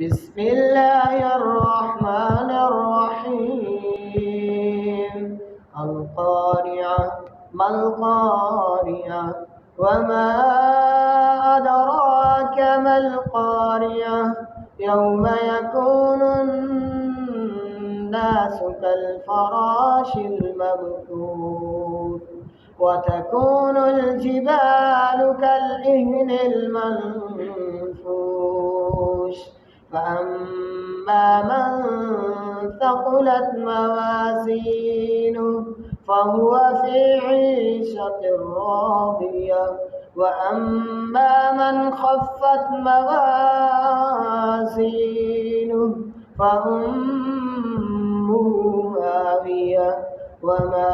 بسم الله الرحمن الرحيم القارعة ما القارعة وما أدراك ما القارعة يوم يكون الناس كالفراش المبثوث وتكون الجبال كالإهن المنفوش فأما من ثقلت موازينه فهو في عيشة راضية وأما من خفت موازينه فأمه هاوية وما